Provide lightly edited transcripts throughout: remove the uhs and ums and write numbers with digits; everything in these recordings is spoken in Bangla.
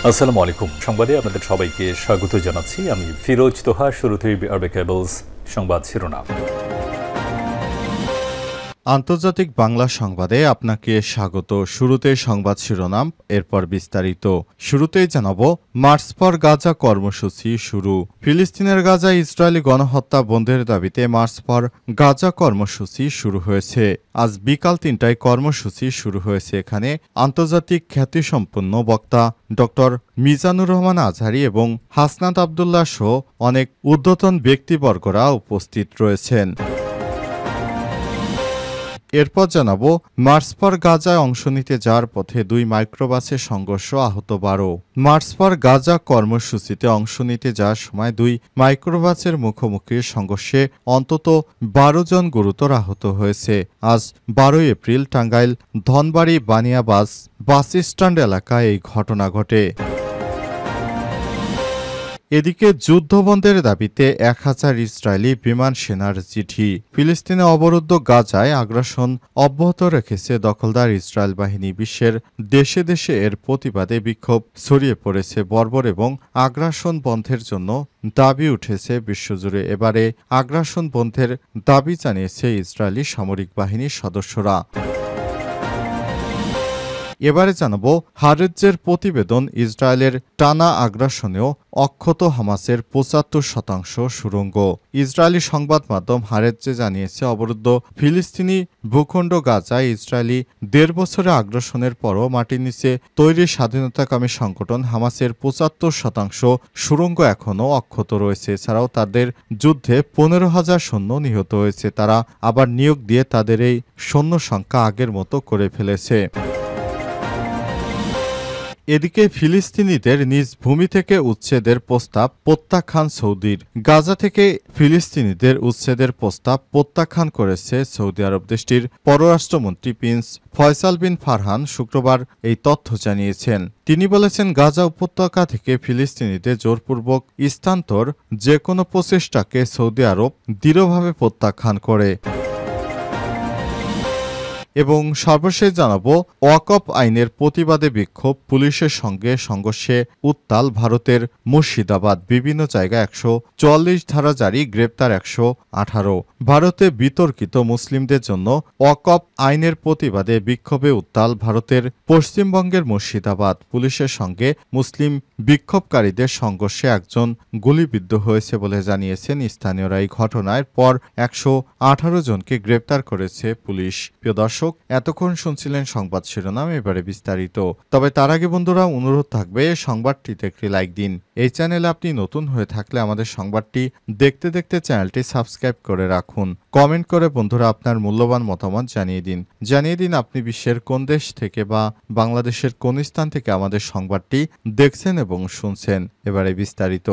আসসালামু আলাইকুম। সংবাদে আপনাদের সবাইকে স্বাগত জানাচ্ছি। আমি ফিরোজ তোহা। শুরুতেই আরবে কেবলস সংবাদ শিরোনাম। আন্তর্জাতিক বাংলা সংবাদে আপনাকে স্বাগত। শুরুতে সংবাদ শিরোনাম, এরপর বিস্তারিত। শুরুতেই জানাব, মার্চ ফর গাজা কর্মসূচি শুরু। ফিলিস্তিনের গাজায় ইসরায়েলি গণহত্যা বন্ধের দাবিতে মার্চ ফর গাজা কর্মসূচি শুরু হয়েছে। আজ বিকাল ৩টায় কর্মসূচি শুরু হয়েছে। এখানে আন্তর্জাতিক খ্যাতিসম্পন্ন বক্তা ডক্টর মিজানুর রহমান আজহারি এবং হাসনাত আবদুল্লাহ সহ অনেক ঊর্ধ্বতন ব্যক্তিবর্গরা উপস্থিত রয়েছেন। এরপর জানাবো, মার্চ ফর গাজায় অংশ নিতে যাওয়ার পথে ২ মাইক্রোবাসের সংঘর্ষ, আহত ১২। মার্চ ফর গাজা কর্মসূচিতে অংশ নিতে যাওয়ার সময় ২ মাইক্রোবাসের মুখোমুখি সংঘর্ষে অন্তত ১২ জন গুরুতর আহত হয়েছে। আজ ১২ April Tangail Dhanbari Baniabas bus stand এলাকায় এই ঘটনা ঘটে। এদিকে যুদ্ধবন্ধের দাবিতে ১,০০০ ইসরায়েলি বিমান সেনার চিঠি। ফিলিস্তিনে অবরুদ্ধ গাজায় আগ্রাসন অব্যাহত রেখেছে দখলদার ইসরায়েল বাহিনী। বিশ্বের দেশে দেশে এর প্রতিবাদে বিক্ষোভ ছড়িয়ে পড়েছে। বর্বর এবং আগ্রাসন বন্ধের জন্য দাবি উঠেছে বিশ্বজুড়ে। এবারে আগ্রাসন বন্ধের দাবি জানিয়েছে ইসরায়েলি সামরিক বাহিনীর সদস্যরা। এবারে জানাবো, হারেজ্জের প্রতিবেদন, ইসরায়েলের টানা আগ্রাসনেও অক্ষত হামাসের ৭৫% সুড়ঙ্গ। ইসরায়েলি সংবাদ মাধ্যম হারেজ্জে জানিয়েছে, অবরুদ্ধ ফিলিস্তিনি ভূখণ্ড গাজায় ইসরায়েলি ১.৫ বছরের আগ্রাসনের পরও মাটির নিচে তৈরি স্বাধীনতাকামী সংগঠন হামাসের ৭৫% সুড়ঙ্গ এখনও অক্ষত রয়েছে। এছাড়াও তাদের যুদ্ধে ১৫,০০০ সৈন্য নিহত হয়েছে। তারা আবার নিয়োগ দিয়ে তাদের এই সৈন্য সংখ্যা আগের মতো করে ফেলেছে। এদিকে ফিলিস্তিনিদের নিজ ভূমি থেকে উচ্ছেদের প্রস্তাব প্রত্যাখ্যান সৌদির। গাজা থেকে ফিলিস্তিনিদের উচ্ছেদের প্রস্তাব প্রত্যাখ্যান করেছে সৌদি আরব। দেশটির পররাষ্ট্রমন্ত্রী প্রিন্স ফয়সাল বিন ফারহান শুক্রবার এই তথ্য জানিয়েছেন। তিনি বলেছেন, গাজা উপত্যকা থেকে ফিলিস্তিনিদের জোরপূর্বক স্থানান্তর যে কোনো প্রচেষ্টাকে সৌদি আরব দৃঢ়ভাবে প্রত্যাখ্যান করে। এবং সর্বশেষ জানাবো, ওয়াকফ আইনের প্রতিবাদে বিক্ষোভ, পুলিশের সঙ্গে সংঘর্ষে উত্তাল ভারতের মুর্শিদাবাদ। বিভিন্ন জায়গায় ১৪৪ ধারা জারি, গ্রেপ্তার ১১৮। ভারতে বিতর্কিত মুসলিমদের জন্য ওয়াকফ আইনের প্রতিবাদে বিক্ষোভে উত্তাল ভারতের পশ্চিমবঙ্গের মুর্শিদাবাদ। পুলিশের সঙ্গে মুসলিম বিক্ষোভকারীদের সংঘর্ষে একজন গুলিবিদ্ধ হয়েছে বলে জানিয়েছেন স্থানীয়রা। এই ঘটনার পর ১১৮ জনকে গ্রেপ্তার করেছে পুলিশ। প্রিয় দর্শক, এতক্ষণ শুনছিলেন সংবাদ শিরোনাম, এবারে বিস্তারিত। তবে তার আগে বন্ধুরা, অনুরোধ থাকবে সংবাদটিতে একটি লাইক দিন। এই চ্যানেলে আপনি নতুন হয়ে থাকলে আমাদের সংবাদটি দেখতে দেখতে চ্যানেলটি সাবস্ক্রাইব করে রাখুন। কমেন্ট করে বন্ধুরা আপনার মূল্যবান মতামত জানিয়ে দিন আপনি বিশ্বের কোন দেশ থেকে বা বাংলাদেশের কোন স্থান থেকে আমাদের সংবাদটি দেখছেন এবং শুনছেন। এবারে বিস্তারিত।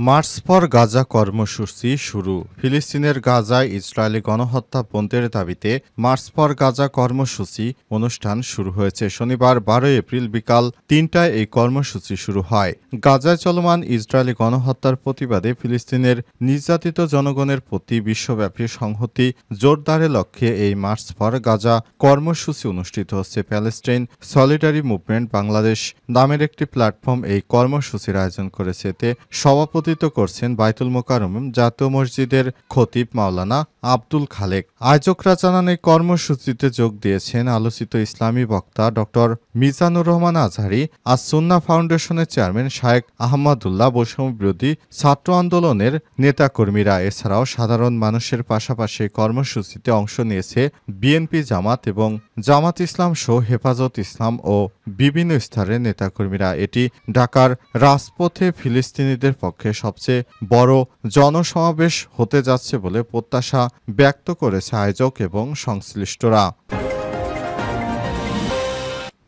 মার্চ ফর গাজা কর্মসূচি শুরু। ফিলিস্তিনের গাজায় ইসরায়েলি গণহত্যা বন্ধের দাবিতে মার্চ ফর গাজা কর্মসূচি অনুষ্ঠান শুরু হয়েছে। শনিবার ১২ এপ্রিল বিকাল ৩টায় এই কর্মসূচি শুরু হয়। গাজায় চলমান ইসরায়েলি গণহত্যার প্রতিবাদে ফিলিস্তিনের নির্যাতিত জনগণের প্রতি বিশ্বব্যাপী সংহতি জোরদারের লক্ষ্যে এই মার্চ ফর গাজা কর্মসূচি অনুষ্ঠিত হচ্ছে। প্যালেস্টাইন সলিডারি মুভমেন্ট বাংলাদেশ নামের একটি প্ল্যাটফর্ম এই কর্মসূচির আয়োজন করেছে। এতে সভাপতি করছেন বায়তুল মোকাররম জাতীয় মসজিদের খতিব মাওলানা আব্দুল খালেক। আয়োজকরা জানান, এই কর্মসূচিতে যোগ দিয়েছেন আলোচিত ইসলামী বক্তা ডক্টর মিজানুর রহমান আজহারি, আস-সুন্নাহ ফাউন্ডেশনের চেয়ারম্যান শায়েখ আহমদুল্লাহ, বৈষম্য বিরোধী ছাত্র আন্দোলনের নেতাকর্মীরা। এছাড়াও সাধারণ মানুষের পাশাপাশি কর্মসূচিতে অংশ নিয়েছে বিএনপি, জামাত এবং জামাত ইসলাম সহ হেফাজত ইসলাম ও বিভিন্ন স্তরের নেতাকর্মীরা। এটি ঢাকার রাজপথে ফিলিস্তিনিদের পক্ষে সবচেয়ে বড় জনসমাবেশ হতে যাচ্ছে বলে প্রত্যাশা ব্যক্ত করেছে আয়োজক এবং সংশ্লিষ্টরা।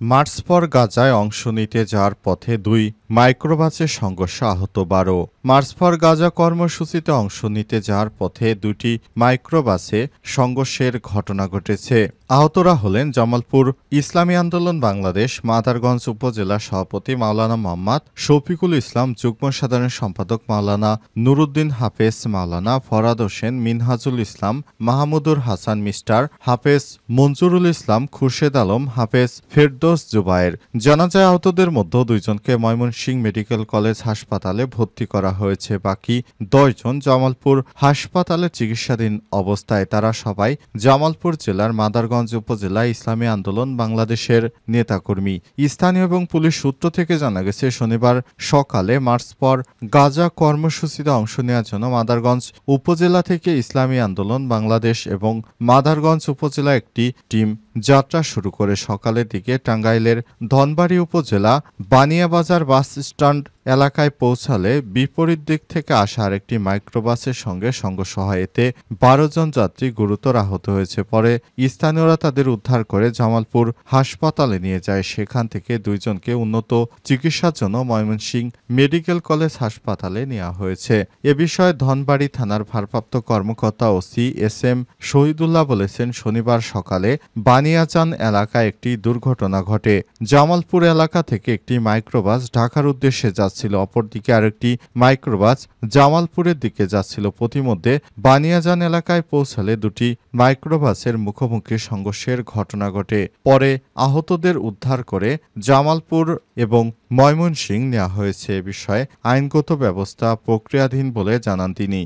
মার্চ ফর গাজায় অংশ নিতে যাওয়ার পথে ২ মাইক্রোবাসের সংঘর্ষে আহত ১২। মার্চ ফর গাজা কর্মসূচিতে অংশ নিতে যাওয়ার পথে দুটি মাইক্রোবাসে সংঘর্ষের ঘটনা ঘটেছে। আহতরা হলেন জামালপুর ইসলামী আন্দোলন বাংলাদেশ মাদারগঞ্জ উপজেলা সভাপতি মাওলানা মোহাম্মদ শফিকুল ইসলাম, যুগ্ম সাধারণ সম্পাদক মাওলানা নুরুদ্দিন হাফেজ, মাওলানা ফরাদ হোসেন, মিনহাজুল ইসলাম, মাহমুদুর হাসান, মিস্টার হাফেজ মঞ্জুরুল ইসলাম, খুরশেদ আলম, হাফেজ ফেরদৌস জুবায়ের। জানাজায় আহতদের মধ্যে দুইজনকে ময়মনসিংহ মেডিকেল কলেজ হাসপাতালে ভর্তি করা হয়েছে। বাকি 10 জন জামালপুর হাসপাতালে চিকিৎসাধীন অবস্থায়। তারা সবাই জামালপুর জেলার মাদারগঞ্জ উপজেলা ইসলামী আন্দোলন বাংলাদেশের নেতাকর্মী। স্থানীয় এবং পুলিশ সূত্র থেকে জানা গেছে, শনিবার সকালে মার্চ ফর গাজা কর্মসূচিতে অংশ নেওয়ার জন্য মাদারগঞ্জ উপজেলা থেকে ইসলামী আন্দোলন বাংলাদেশ এবং মাদারগঞ্জ উপজেলা একটি টিম যাত্রা শুরু করে সকালের দিকে টাঙ্গাইলের ধনবাড়ী উপজেলা বানিয়াবাজার বাস স্ট্যান্ড এলাকায় পৌঁছালে বিপরীত দিক থেকে আসা আরেকটি মাইক্রোবাসের সঙ্গে সংঘর্ষ হয়। এতে 12 জন যাত্রী গুরুতর আহত হয়েছে। পরে স্থানীয়রা তাদের উদ্ধার করে জামালপুর হাসপাতালে নিয়ে যায়। সেখান থেকে 2 জনকে উন্নত চিকিৎসার জন্য ময়মনসিংহ মেডিকেল কলেজ হাসপাতালে নেওয়া হয়েছে। এ বিষয়ে ধনবাড়ী থানার ভারপ্রাপ্ত কর্মকর্তা ওসি এস.এম. শহীদুল্লাহ বলেছেন, শনিবার সকালে বানিয়াচান এলাকায় একটি দুর্ঘটনা ঘটে। জামালপুর এলাকা থেকে একটি মাইক্রোবাস ঢাকার উদ্দেশ্যে যাচ্ছিল, অপরদিকে আরেকটি মাইক্রোবাস জামালপুরের দিকে যাচ্ছিল। প্রতিমধ্যে বানিয়াজান এলাকায় পৌঁছালে দুটি মাইক্রোবাসের মুখোমুখি সংঘর্ষের ঘটনা ঘটে। পরে আহতদের উদ্ধার করে জামালপুর এবং ময়মনসিংহ নেওয়া হয়েছে। এ বিষয়ে আইনগত ব্যবস্থা প্রক্রিয়াধীন বলে জানান তিনি।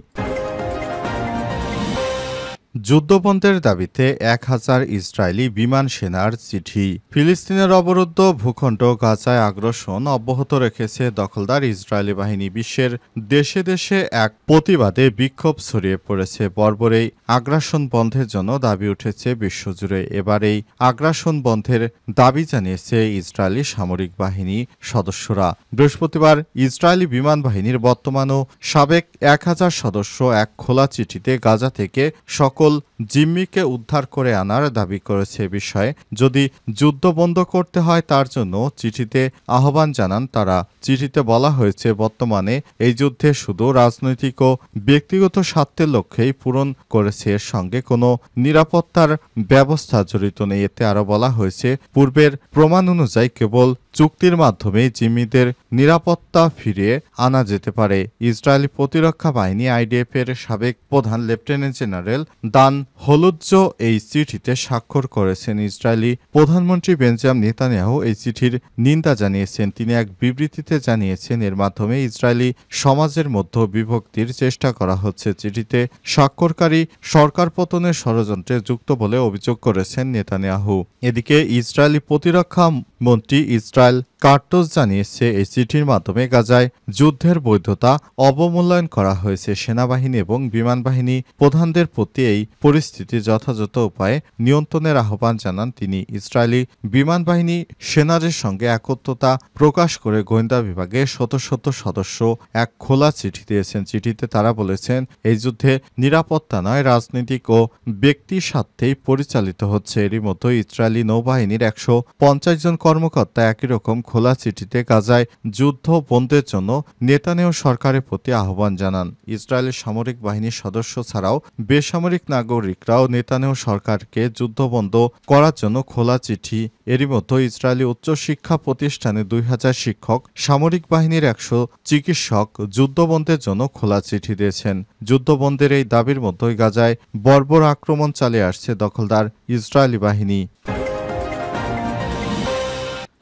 যুদ্ধবন্ধের দাবিতে 1000 ইসরায়েলি বিমান সেনার চিঠি। ফিলিস্তিনের অবরুদ্ধ ভূখণ্ড গাজায় আগ্রাসন অব্যাহত রেখেছে দখলদার ইসরায়েলি বাহিনী। বিশ্বের দেশে দেশে এক প্রতিবাদে বিক্ষোভ ছড়িয়ে পড়েছে। বর্বর এই আগ্রাসন বন্ধের জন্য দাবি উঠেছে বিশ্বজুড়ে। এবার এই আগ্রাসন বন্ধের দাবি জানিয়েছে ইসরায়েলি সামরিক বাহিনী সদস্যরা। বৃহস্পতিবার ইসরায়েলি বিমান বাহিনীর বর্তমান ও সাবেক 1000 সদস্য এক খোলা চিঠিতে গাজা থেকে সকল জিম্মিকে উদ্ধার করে আনার দাবি করেছে। বিষয়ে যদি যুদ্ধ বন্ধ করতে হয় তার জন্য চিঠিতে আহ্বান জানান তারা। চিঠিতে বলা হয়েছে, বর্তমানে এই যুদ্ধে শুধু রাজনৈতিক ও ব্যক্তিগত স্বার্থের লক্ষ্যেই পূরণ করেছে, এর সঙ্গে কোনো নিরাপত্তার ব্যবস্থা জড়িত নেই। এতে আরও বলা হয়েছে, পূর্বের প্রমাণ অনুযায়ী কেবল চুক্তির মাধ্যমে জিম্মিদের নিরাপত্তা ফিরিয়ে আনা যেতে পারে। ইসরায়েলি প্রতিরক্ষা বাহিনী আইডিএফ এর সাবেক প্রধান লেফটেন্যান্ট জেনারেল দান হলুজ্জ এই চিঠিতে স্বাক্ষর করেছেন। ইসরায়েলি প্রধানমন্ত্রী বেঞ্জামিন নেতানিয়াহু এই চিঠির নিন্দা জানিয়েছেন। তিনি এক বিবৃতিতে জানিয়েছেন, এর মাধ্যমে ইসরায়েলি সমাজের মধ্যে বিভক্তির চেষ্টা করা হচ্ছে। চিঠিতে স্বাক্ষরকারী সরকার পতনের ষড়যন্ত্রে যুক্ত বলে অভিযোগ করেছেন নেতানিয়াহু। এদিকে ইসরায়েলি প্রতিরক্ষা মন্ত্রী ইসরায়েল কার্টোস জানিয়েছে, এই চিঠির মাধ্যমে গাজায় যুদ্ধের বৈধতা অবমূল্যায়ন করা হয়েছে। সেনাবাহিনী এবং বিমান বাহিনী প্রধানদের প্রতি এই পরিস্থিতি যথাযথ উপায়ে নিয়ন্ত্রণের আহ্বান জানান তিনি। ইসরায়েলি বিমান বাহিনী সেনাদের সঙ্গে একত্রতা প্রকাশ করে গোয়েন্দা বিভাগে শত শত সদস্য এক খোলা চিঠি দিয়েছেন। চিঠিতে তারা বলেছেন, এই যুদ্ধে নিরাপত্তা নয়, রাজনৈতিক ও ব্যক্তি স্বার্থেই পরিচালিত হচ্ছে। এরই মধ্যে ইসরায়েলি নৌবাহিনীর 150 জন কর্মকর্তা একই রকম খোলা চিঠিতে গাজায় যুদ্ধ বন্ধের জন্য নেতানিয়াহু সরকারের প্রতি আহ্বান জানান। ইসরায়েলের সামরিক বাহিনীর সদস্য ছাড়াও বেসামরিক নাগরিকরাও নেতানিয়াহু সরকারকে যুদ্ধবন্ধ করার জন্য খোলা চিঠি। এরই মধ্যে ইসরায়েলি উচ্চশিক্ষা প্রতিষ্ঠানে 2000 শিক্ষক, সামরিক বাহিনীর 100 চিকিৎসক যুদ্ধবন্ধের জন্য খোলা চিঠি দিয়েছেন। যুদ্ধবন্ধের এই দাবির মধ্যেই গাজায় বর্বর আক্রমণ চালিয়ে আসছে দখলদার ইসরায়েলি বাহিনী।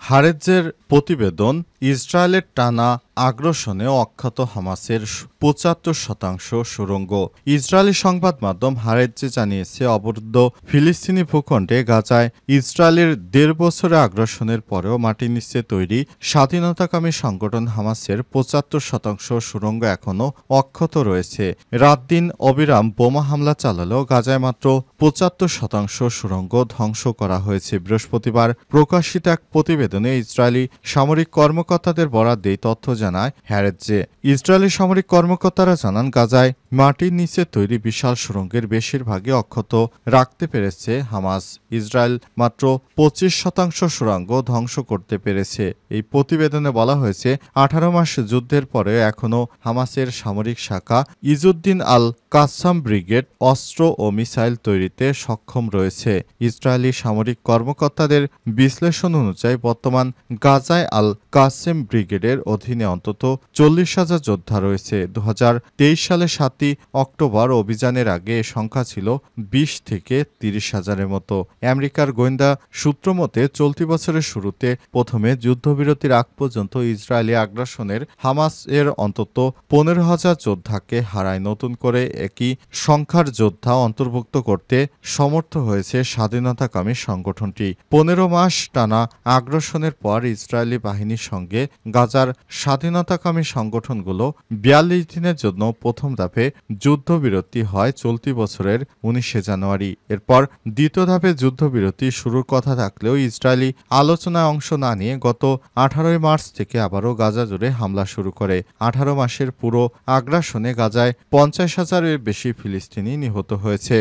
হারেজের প্রতিবেদন, ইসরায়েলের টানা আগ্রাসনে অক্ষত হামাসের 75% সুড়ঙ্গ। ইসরায়েলি সংবাদ মাধ্যম হারেজে জানিয়েছে, অবরুদ্ধ ফিলিস্তিনি ভূখণ্ডে গাজায় ইসরায়েলের 1.5 বছরের আগ্রাসনের পরেও মাটির নিচে তৈরি স্বাধীনতাকামী সংগঠন হামাসের 75% সুড়ঙ্গ এখনও অক্ষত রয়েছে। রাত দিন অবিরাম বোমা হামলা চালালেও গাজায় মাত্র 75% সুড়ঙ্গ ধ্বংস করা হয়েছে। বৃহস্পতিবার প্রকাশিত এক প্রতিবেদনে ইসরায়েলি সামরিক কর্মকর্তা কর্মকর্তাদের বরাত দিয়ে তথ্য জানায় হ্যারেজ্জে। ইসরায়েলি সামরিক কর্মকর্তারা জানান, গাজায় মাটির নিচে তৈরি বিশাল সুড়ঙ্গের বেশিরভাগই অক্ষত রাখতে পেরেছে হামাস। ইসরায়েল মাত্র 25% সুড়ঙ্গ ধ্বংস করতে পেরেছে। এই প্রতিবেদনে বলা হয়েছে, 18 মাস যুদ্ধের পরেও এখনও হামাসের সামরিক শাখা ইজুদ্দিন আল কাসাম ব্রিগেড অস্ত্র ও মিসাইল তৈরিতে সক্ষম রয়েছে। ইসরায়েলি সামরিক কর্মকর্তাদের বিশ্লেষণ অনুযায়ী বর্তমান গাজায় আল কাসেম ব্রিগেডের অধীনে অন্তত 40,000 যোদ্ধা রয়েছে। 2023 সালে 7 অক্টোবর অভিযানের আগে এ সংখ্যা ছিল 20 থেকে 30,000-এর মতো। আমেরিকার গোয়েন্দা সূত্র মতে, চলতি বছরের শুরুতে প্রথমে যুদ্ধবিরতির আগ পর্যন্ত ইসরায়েলি আগ্রাসনের হামাস এর অন্তত 15,000 যোদ্ধাকে হারায়। নতুন করে একই সংখ্যার যোদ্ধা অন্তর্ভুক্ত করতে সমর্থ হয়েছে স্বাধীনতাকামী সংগঠনটি। 15 মাস টানা আগ্রাসনের পর ইসরায়েলি বাহিনীর সঙ্গে গাজার স্বাধীনতাকামী সংগঠনগুলো 42 দিনের জন্য প্রথম ধাপে যুদ্ধবিরতি হয় চলতি বছরের 19 জানুয়ারি। এরপর দ্বিতীয় ধাপে যুদ্ধবিরতি শুরুর কথা থাকলেও ইসরায়েলি আলোচনায় অংশ না নিয়ে গত 18 মার্চ থেকে আবারও গাজা জুড়ে হামলা শুরু করে। 18 মাসের পুরো আগ্রাসনে গাজায় 50,000-এর বেশি ফিলিস্তিনি নিহত হয়েছে।